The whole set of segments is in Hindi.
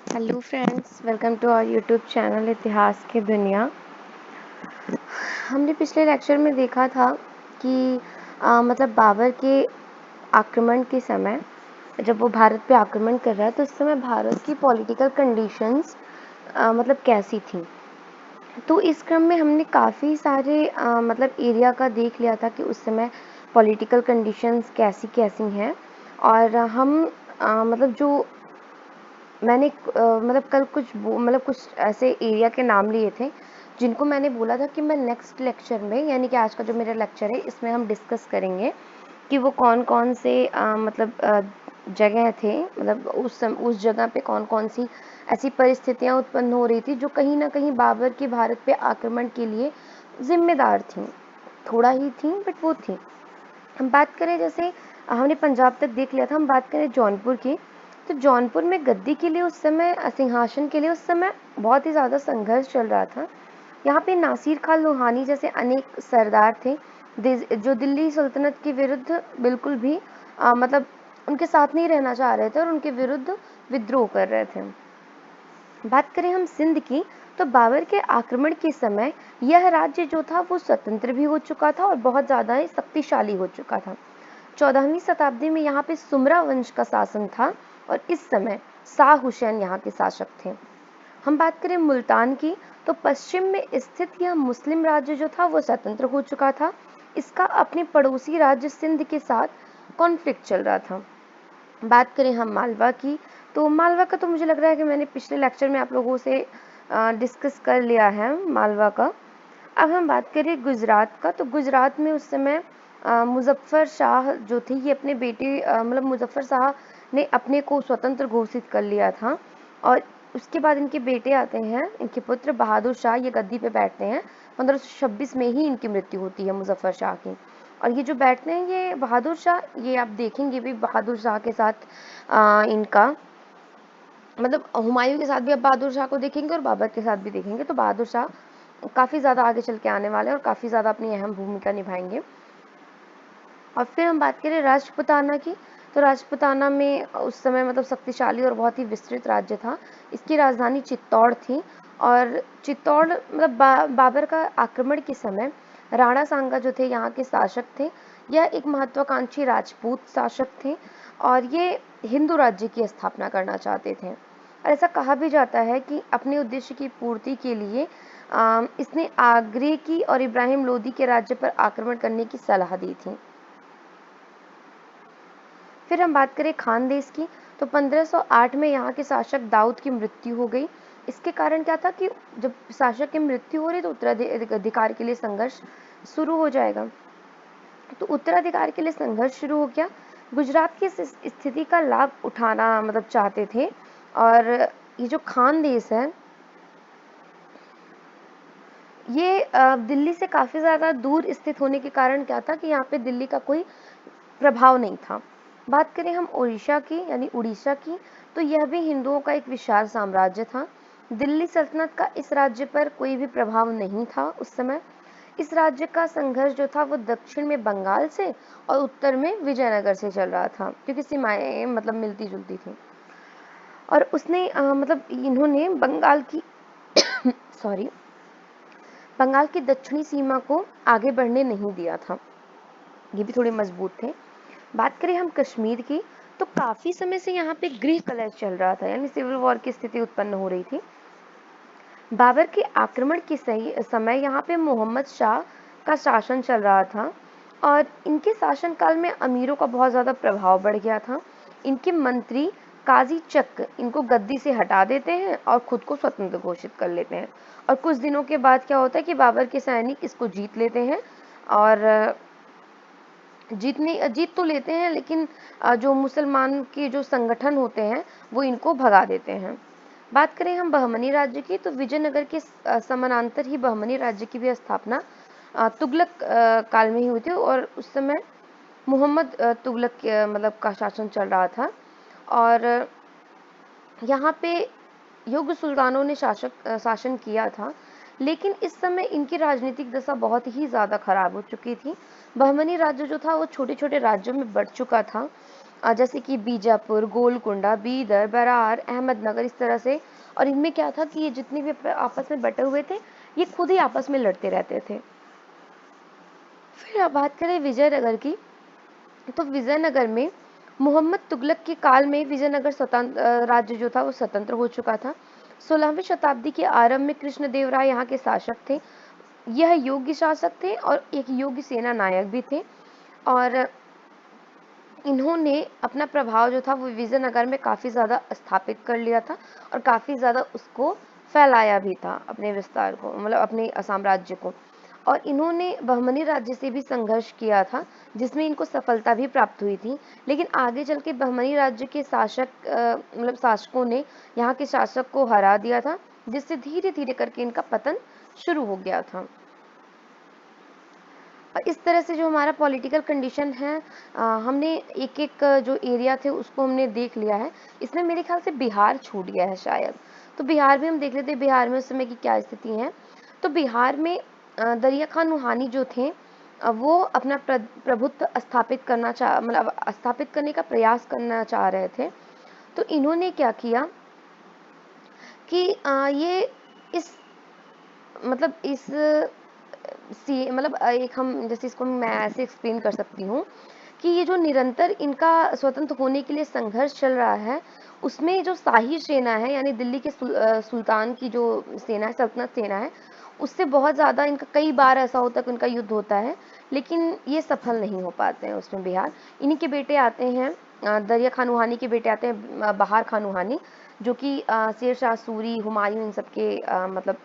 Hello friends, welcome to our YouTube channel इतिहास की दुनिया। हमने पिछले लेक्चर में देखा था कि मतलब बाबर के आक्रमण के समय, जब वो भारत पे आक्रमण कर रहा है तो उस समय भारत की पॉलिटिकल कंडीशंस मतलब कैसी थी। तो इस क्रम में हमने काफ़ी सारे मतलब एरिया का देख लिया था कि उस समय पॉलिटिकल कंडीशंस कैसी कैसी हैं। और हम मतलब जो मैंने मतलब कल कुछ ऐसे एरिया के नाम लिए थे जिनको मैंने बोला था कि मैं नेक्स्ट लेक्चर में, यानी कि आज का जो मेरा लेक्चर है इसमें हम डिस्कस करेंगे कि वो कौन कौन से जगह थे, मतलब उस जगह पे कौन कौन सी ऐसी परिस्थितियां उत्पन्न हो रही थी जो कहीं ना कहीं बाबर के भारत पे आक्रमण के लिए जिम्मेदार थी। थोड़ा ही थी बट वो थी। हम बात करें, जैसे हमने पंजाब तक देख लिया था, हम बात करें जौनपुर की, तो जौनपुर में गद्दी के लिए उस समय, सिंहासन के लिए उस समय बहुत ही ज़्यादा संघर्ष चल रहा था। यहाँ पे नासिर खान लोहानी जैसे अनेक सरदार थे जो दिल्ली सल्तनत के विरुद्ध बिल्कुल भी मतलब उनके साथ नहीं रहना चाह रहे थे और उनके विरुद्ध विद्रोह कर रहे थे। बात करें हम सिंध की, तो बाबर के आक्रमण के समय यह राज्य जो था वो स्वतंत्र भी हो चुका था और बहुत ज़्यादा ही शक्तिशाली हो चुका था। 14वीं शताब्दी में यहाँ पे सुमरा वंश का शासन था और इस समय शाह हुसैन यहाँ के शासक थे। हम बात करें मुल्तान की, तो पश्चिम में स्थित यह मुस्लिम राज्य जो था वो स्वतंत्र हो चुका था। इसका अपने पड़ोसी राज्य सिंध के साथ कॉन्फ्लिक्ट चल रहा था। बात करें हम मालवा की, तो मालवा का तो मुझे लग रहा है कि मैंने पिछले लेक्चर में आप लोगों से डिस्कस कर लिया है मालवा का। अब हम बात करें गुजरात का, तो गुजरात में उस समय मुजफ्फर शाह जो थे, ये अपने बेटे मतलब मुजफ्फर शाह ने अपने को स्वतंत्र घोषित कर लिया था और उसके बाद इनके बेटे आते हैं, इनके पुत्र बहादुर शाह, ये गद्दी पे बैठते हैं। 1526 में ही इनकी मृत्यु होती है मुजफ्फर शाह की। और ये जो बैठते हैं, ये बहादुर शाह, ये आप देखेंगे भी बहादुर शाह के साथ इनका मतलब हुमायूं के साथ भी आप बहादुर शाह को देखेंगे और बाबर के साथ भी देखेंगे, तो बहादुर शाह काफ़ी ज़्यादा आगे चल के आने वाले हैं और काफ़ी ज़्यादा अपनी अहम भूमिका निभाएंगे। और फिर हम बात करें राजपूताना की, तो राजपूताना में उस समय मतलब शक्तिशाली और बहुत ही विस्तृत राज्य था। इसकी राजधानी चित्तौड़ थी और चित्तौड़ मतलब बाबर का आक्रमण के समय राणा सांगा जो थे यहाँ के शासक थे। यह एक महत्वाकांक्षी राजपूत शासक थे और ये हिंदू राज्य की स्थापना करना चाहते थे। और ऐसा कहा भी जाता है कि अपने उद्देश्य की पूर्ति के लिए इसने आगरे की और इब्राहिम लोदी के राज्य पर आक्रमण करने की सलाह दी थी। फिर हम बात करें खानदेश की, तो 1508 में यहाँ के शासक दाऊद की मृत्यु हो गई। इसके कारण क्या था कि जब शासक की मृत्यु हो रही तो उत्तराधिकार के लिए संघर्ष शुरू हो जाएगा। तो उत्तराधिकार के लिए संघर्ष शुरू हो गया। गुजरात की स्थिति का लाभ उठाना मतलब चाहते थे और ये जो खानदेश है, ये दिल्ली से काफ़ी ज़्यादा दूर स्थित होने के कारण क्या था कि यहाँ पे दिल्ली का कोई प्रभाव नहीं था। बात करें हम उड़ीसा की, यानी उड़ीसा की, तो यह भी हिंदुओं का एक विशाल साम्राज्य था। दिल्ली सल्तनत का इस राज्य पर कोई भी प्रभाव नहीं था उस समय। इस राज्य का संघर्ष जो था वो दक्षिण में बंगाल से और उत्तर में विजयनगर से चल रहा था, क्योंकि सीमाएं मतलब मिलती जुलती थी। और उसने मतलब इन्होंने बंगाल की सॉरी बंगाल की दक्षिणी सीमा को आगे बढ़ने नहीं दिया था। ये भी थोड़े मजबूत थे। बात करें हम कश्मीर की, तो काफी समय से यहाँ पे गृह कलह चल रहा था, यानी सिविल वॉर की स्थिति उत्पन्न हो रही थी। बाबर के आक्रमण के सही समय यहाँ पे मोहम्मद शाह का शासन चल रहा था और इनके शासनकाल में अमीरों का बहुत ज़्यादा प्रभाव बढ़ गया था। इनके मंत्री काजी चक इनको गद्दी से हटा देते हैं और खुद को स्वतंत्र घोषित कर लेते हैं। और कुछ दिनों के बाद क्या होता है कि बाबर के सैनिक इसको जीत लेते हैं और जीत तो लेते हैं, लेकिन जो मुसलमान के जो संगठन होते हैं वो इनको भगा देते हैं। बात करें हम बहमनी राज्य की, तो विजयनगर के समानांतर ही बहमनी राज्य की भी स्थापना तुगलक काल में ही हुई थी और उस समय मोहम्मद तुगलक मतलब का शासन चल रहा था। और यहाँ पे युग सुल्तानों ने शासन किया था। लेकिन इस समय इनकी राजनीतिक दशा बहुत ही ज़्यादा खराब हो चुकी थी। बहमनी राज्य जो था वो छोटे-छोटे राज्यों में बँट चुका था, जैसे कि बीजापुर, गोलकुंडा, बीदर, बरार, अहमदनगर, इस तरह से। और इनमें क्या था कि ये जितने भी आपस में बटे हुए थे, ये खुद ही आपस में लड़ते रहते थे। फिर अब बात करें विजयनगर की, तो विजयनगर में मोहम्मद तुगलक के काल में विजयनगर स्वतंत्र राज्य जो था वो स्वतंत्र हो चुका था। 16वीं शताब्दी के आरंभ में कृष्णदेवराय यहाँ के शासक थे। यह योग्य शासक थे और एक योग्य सेना नायक भी थे, और इन्होंने अपना प्रभाव जो था वो विजयनगर में काफ़ी ज़्यादा स्थापित कर लिया था और काफ़ी ज़्यादा उसको फैलाया भी था, अपने विस्तार को, मतलब अपने साम्राज्य को। और इन्होंने बहमनी राज्य से भी संघर्ष किया था, जिसमें इनको सफलता भी प्राप्त हुई थी। लेकिन आगे चल के बहमनी राज्य के मतलब शासकों ने यहाँ के शासक को हरा दिया था, जिससे धीरे धीरे करके इनका पतन शुरू हो गया था। और इस तरह से जो हमारा पॉलिटिकल कंडीशन है, हमने एक एक जो एरिया थे उसको हमने देख लिया है। इसमें मेरे ख्याल से बिहार छूट गया है शायद, तो बिहार भी हम देख लेते हैं, बिहार में उस समय की क्या स्थिति है। तो बिहार में दरिया खान नूहानी जो थे, वो अपना प्रभुत्व स्थापित करना मतलब स्थापित करने का प्रयास करना चाह रहे थे। तो इन्होंने क्या किया कि ये इस मतलब इस सी मतलब एक हम जैसे इसको मैं ऐसे एक्सप्लेन कर सकती हूँ कि ये जो निरंतर इनका स्वतंत्र होने के लिए संघर्ष चल रहा है, उसमें जो शाही सेना है, यानी दिल्ली के सुल्तान की जो सेना है, सल्तनत सेना है, उससे बहुत ज़्यादा इनका कई बार ऐसा होता है कि उनका युद्ध होता है, लेकिन ये सफल नहीं हो पाते हैं उसमें बिहार। इन्हीं के बेटे आते हैं, दरिया खान नूहानी के बेटे आते हैं, बहार खान नूहानी, जो कि शेर शाह सूरी, हुमायूं, इन सब के मतलब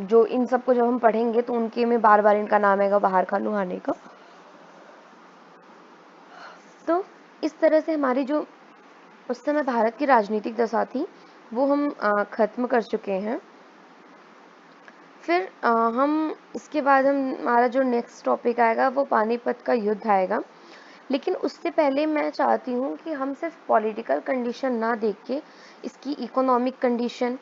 जो इन सबको जब हम पढ़ेंगे तो उनके में बार बार इनका नाम आएगा, बहार खान नूहानी का। तो इस तरह से हमारी जो उस समय भारत की राजनीतिक दशा थी वो हम खत्म कर चुके हैं। फिर हम इसके बाद हमारा जो नेक्स्ट टॉपिक आएगा वो पानीपत का युद्ध आएगा। लेकिन उससे पहले मैं चाहती हूँ कि हम सिर्फ पॉलिटिकल कंडीशन ना देख के इसकी इकोनॉमिक कंडीशन,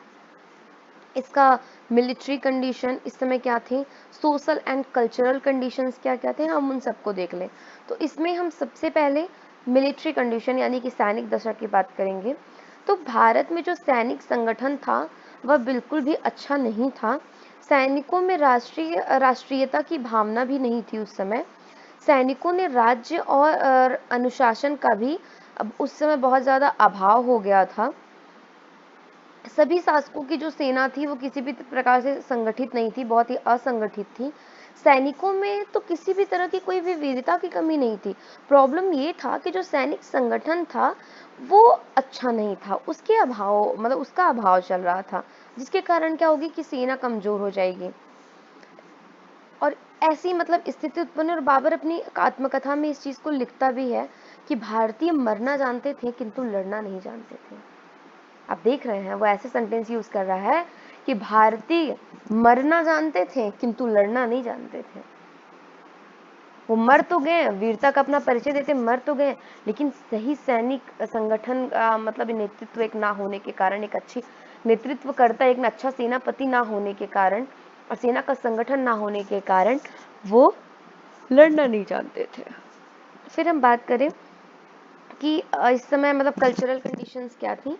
इसका मिलिट्री कंडीशन इस समय क्या थी, सोशल एंड कल्चरल कंडीशंस क्या क्या थे, हम उन सबको देख लें। तो इसमें हम सबसे पहले मिलिट्री कंडीशन यानी कि सैनिक दशा की बात करेंगे। तो भारत में जो सैनिक संगठन था वह बिल्कुल भी अच्छा नहीं था। सैनिकों में राष्ट्रीयता की भावना भी नहीं थी उस समय। सैनिकों ने राज्य और अनुशासन का भी अब उस समय बहुत ज़्यादा अभाव हो गया था। सभी शासकों की जो सेना थी वो किसी भी प्रकार से संगठित नहीं थी, बहुत ही असंगठित थी। सैनिकों में तो किसी भी तरह की कोई भी वीरता की कमी नहीं थी। प्रॉब्लम ये था कि जो सैनिक संगठन था वो अच्छा नहीं था, उसके अभाव मतलब उसका अभाव चल रहा था, जिसके कारण क्या होगी कि सेना कमजोर हो जाएगी और ऐसी मतलब स्थिति उत्पन्न। और बाबर अपनी आत्मकथा में इस चीज़ को लिखता भी है कि भारतीय मरना जानते थे किंतु लड़ना नहीं जानते थे। आप देख रहे हैं वो ऐसे सेंटेंस यूज कर रहा है कि भारतीय मरना जानते थे किंतु लड़ना नहीं जानते थे। वो मर तो गए, वीरता का अपना परिचय देते मर तो गए, लेकिन सही सैनिक संगठन का मतलब नेतृत्व एक ना होने के कारण, एक अच्छी नेतृत्व करता एक अच्छा सेनापति ना होने के कारण और सेना का संगठन ना होने के कारण वो लड़ना नहीं जानते थे। फिर हम बात करें कि इस समय मतलब कल्चरल कंडीशंस क्या थी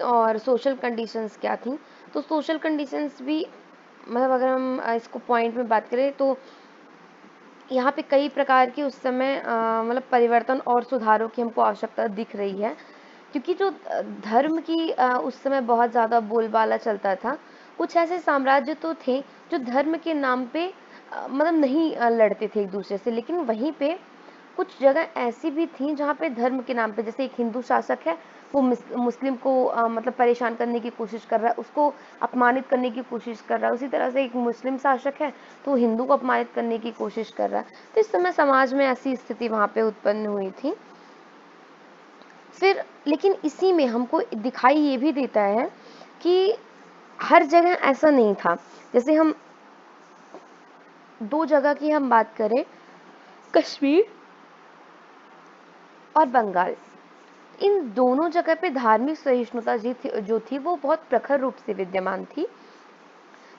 और सोशल कंडीशंस क्या थी। तो सोशल कंडीशंस भी मतलब अगर हम इसको पॉइंट में बात करें तो यहाँ पे कई प्रकार की उस समय मतलब परिवर्तन और सुधारों की हमको आवश्यकता दिख रही है, क्योंकि जो धर्म की उस समय बहुत ज़्यादा बोलबाला चलता था। कुछ ऐसे साम्राज्य तो थे जो धर्म के नाम पे मतलब नहीं लड़ते थे एक दूसरे से, लेकिन वहीं पे कुछ जगह ऐसी भी थी जहाँ पे धर्म के नाम पे, जैसे एक हिंदू शासक है वो मुस्लिम को मतलब परेशान करने की कोशिश कर रहा है, उसको अपमानित करने की कोशिश कर रहा है। उसी तरह से एक मुस्लिम शासक है तो हिंदू को अपमानित करने की कोशिश कर रहा है। तो इस समय समाज में ऐसी स्थिति वहाँ पे उत्पन्न हुई थी। फिर लेकिन इसी में हमको दिखाई ये भी देता है कि हर जगह ऐसा नहीं था। जैसे हम दो जगह की हम बात करें, कश्मीर और बंगाल, इन दोनों जगह पे धार्मिक सहिष्णुता जो थी वो बहुत प्रखर रूप से विद्यमान थी।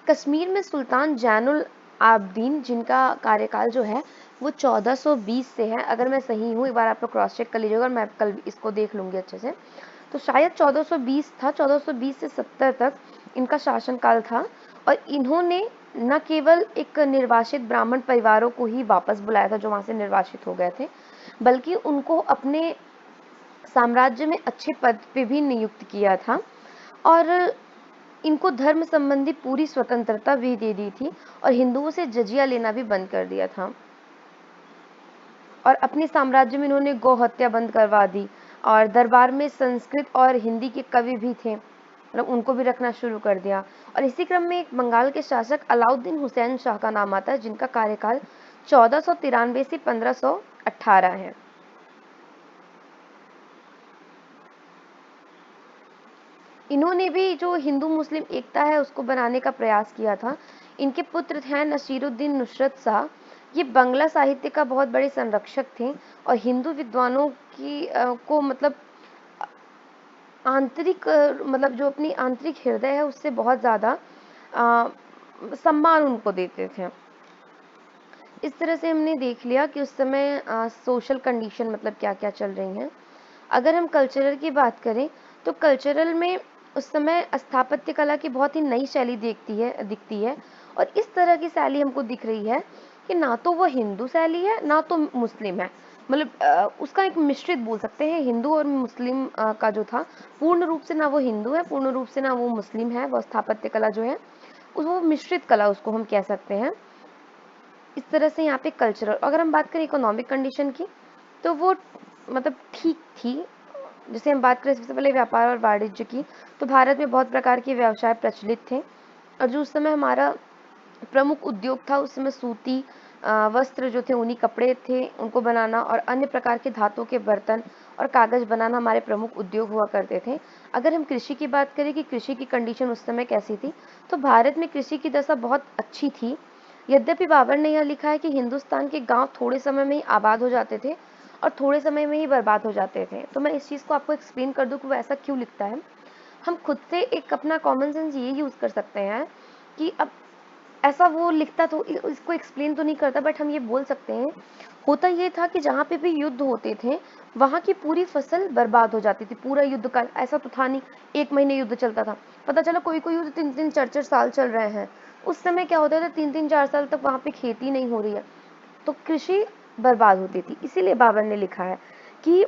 कश्मीर में सुल्तान जैनुल आबदीन, जिनका कार्यकाल जो है वो 1420 से है, अगर मैं सही हूँ एक बार आप लोग क्रॉस चेक कर लीजिएगा और मैं कल इसको देख लूँगी अच्छे से, तो शायद 1420 था। 1420 से 70 तक इनका शासनकाल था और इन्होंने न केवल एक निर्वासित ब्राह्मण परिवारों को ही वापस बुलाया था जो वहाँ से निर्वासित हो गए थे, बल्कि उनको अपने साम्राज्य में अच्छे पद पे भी नियुक्त किया था और इनको धर्म संबंधी पूरी स्वतंत्रता भी दे दी थी और हिंदुओं से जजिया लेना भी बंद कर दिया था। और अपने साम्राज्य में इन्होंने गौ हत्या बंद करवा दी और दरबार में संस्कृत और हिंदी के कवि भी थे, मतलब उनको भी रखना शुरू कर दिया। और इसी क्रम में एक बंगाल के शासक अलाउद्दीन हुसैन शाह का नाम आता है, जिनका कार्यकाल 1493 से 1518 है। इन्होंने भी जो हिंदू मुस्लिम एकता है उसको बनाने का प्रयास किया था। इनके पुत्र हैं नसीरुद्दीन नुसरत शाह, ये बांग्ला साहित्य का बहुत बड़े संरक्षक थे और हिंदू विद्वानों की को मतलब आंतरिक मतलब जो अपनी आंतरिक हृदय है उससे बहुत ज़्यादा सम्मान उनको देते थे। इस तरह से हमने देख लिया कि उस समय सोशल कंडीशन मतलब क्या क्या चल रही हैं। अगर हम कल्चरल की बात करें तो कल्चरल में उस समय स्थापत्य कला की बहुत ही नई शैली दिखती है और इस तरह की शैली हमको दिख रही है कि ना तो वो हिंदू शैली है ना तो मुस्लिम है, मतलब उसका एक मिश्रित बोल सकते हैं। हिंदू और मुस्लिम का जो था, पूर्ण रूप से ना वो हिंदू है, पूर्ण रूप से ना वो मुस्लिम है। वो स्थापत्य कला जो है वो मिश्रित कला उसको हम कह सकते हैं। इस तरह से यहाँ पे कल्चरल, अगर हम बात करें इकोनॉमिक कंडीशन की तो वो मतलब ठीक थी। जैसे हम बात करें सबसे पहले व्यापार और वाणिज्य की, तो भारत में बहुत प्रकार के व्यवसाय प्रचलित थे और जो उस समय हमारा प्रमुख उद्योग था उस समय सूती वस्त्र जो थे, ऊनी कपड़े थे, उनको बनाना और अन्य प्रकार के धातु के बर्तन और कागज बनाना हमारे प्रमुख उद्योग हुआ करते थे। अगर हम कृषि की बात करें कि कृषि की कंडीशन उस समय कैसी थी, तो भारत में कृषि की दशा बहुत अच्छी थी। यद्यपि बाबर ने यह लिखा है कि हिंदुस्तान के गांव थोड़े समय में ही आबाद हो जाते थे और थोड़े समय में ही बर्बाद हो जाते थे। तो मैं इस चीज़ को आपको एक्सप्लेन कर दूं कि वो ऐसा क्यों लिखता है। हम खुद से एक अपना कॉमन सेंस ये यूज़ कर सकते हैं कि अब ऐसा वो लिखता तो इसको एक्सप्लेन तो नहीं करता, बट हम ये बोल सकते हैं होता ये था कि जहाँ पे भी युद्ध होते थे वहाँ की पूरी फसल बर्बाद हो जाती थी। पूरा युद्ध काल ऐसा तो था नहीं, 1 महीने युद्ध चलता था, पता चला कोई कोई युद्ध 3-3 4-4 साल चल रहे हैं। उस समय क्या होता था, 3-3 4 साल तक वहाँ पे खेती नहीं हो रही है तो कृषि बर्बाद होती थी। इसीलिए बाबर ने लिखा है कि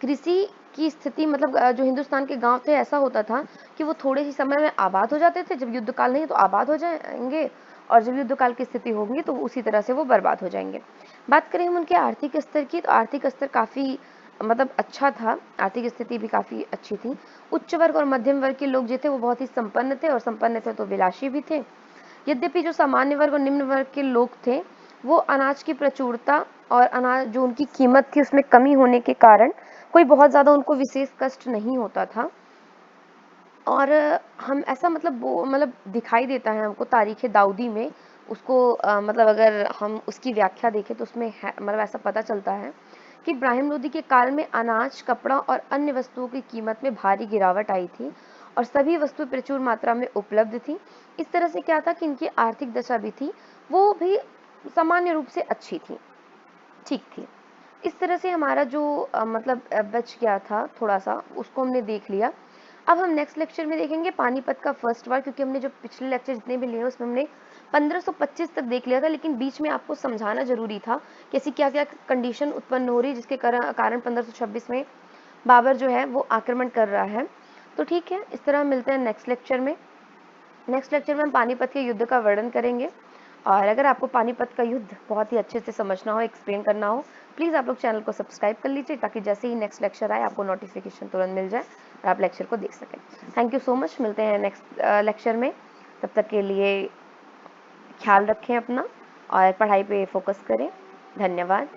कृषि की स्थिति मतलब जो हिंदुस्तान के गांव थे ऐसा होता था कि वो थोड़े ही समय में आबाद हो जाते थे, जब युद्ध काल नहीं तो आबाद हो जाएंगे और जब युद्ध काल की स्थिति होगी तो उसी तरह से वो बर्बाद हो जाएंगे। बात करें हम उनके आर्थिक स्तर की, तो आर्थिक स्तर काफ़ी मतलब अच्छा था, आर्थिक स्थिति भी काफ़ी अच्छी थी। उच्च वर्ग और मध्यम वर्ग के लोग जो थे वो बहुत ही संपन्न थे और संपन्न थे तो विलासी भी थे। यद्यपि जो सामान्य वर्ग और निम्न वर्ग के लोग थे वो अनाज की प्रचुरता और अनाज जो उनकी कीमत थी उसमें कमी होने के कारण कोई बहुत ज़्यादा उनको विशेष कष्ट नहीं होता था। और हम ऐसा मतलब वो मतलब दिखाई देता है हमको तारीख़ दाऊदी में, उसको मतलब अगर हम उसकी व्याख्या देखें तो उसमें है मतलब ऐसा पता चलता है कि इब्राहिम लोदी के काल में अनाज, कपड़ा और अन्य वस्तुओं की कीमत में भारी गिरावट आई थी और सभी वस्तुएं प्रचुर मात्रा में उपलब्ध थी। इस तरह से क्या था कि इनकी आर्थिक दशा भी थी वो भी सामान्य रूप से अच्छी थी, ठीक थी। इस तरह से हमारा जो मतलब बच गया था थोड़ा सा, उसको हमने देख लिया। अब हम नेक्स्ट लेक्चर में देखेंगे पानीपत का फर्स्ट वार, क्योंकि हमने जो पिछले लेक्चर जितने भी लिए उसमें हमने 1525 तक देख लिया था, लेकिन बीच में आपको समझाना जरूरी था कि ऐसी क्या क्या कंडीशन उत्पन्न हो रही जिसके कारण 1526 में बाबर जो है वो आक्रमण कर रहा है। तो ठीक है, इस तरह मिलते हैं नेक्स्ट लेक्चर में। नेक्स्ट लेक्चर में हम पानीपत के युद्ध का वर्णन करेंगे और अगर आपको पानीपत का युद्ध बहुत ही अच्छे से समझना हो, एक्सप्लेन करना हो, प्लीज़ आप लोग चैनल को सब्सक्राइब कर लीजिए ताकि जैसे ही नेक्स्ट लेक्चर आए आपको नोटिफिकेशन तुरंत मिल जाए और आप लेक्चर को देख सकें। थैंक यू सो मच, मिलते हैं नेक्स्ट लेक्चर में। तब तक के लिए ख्याल रखें अपना और पढ़ाई पे फोकस करें। धन्यवाद।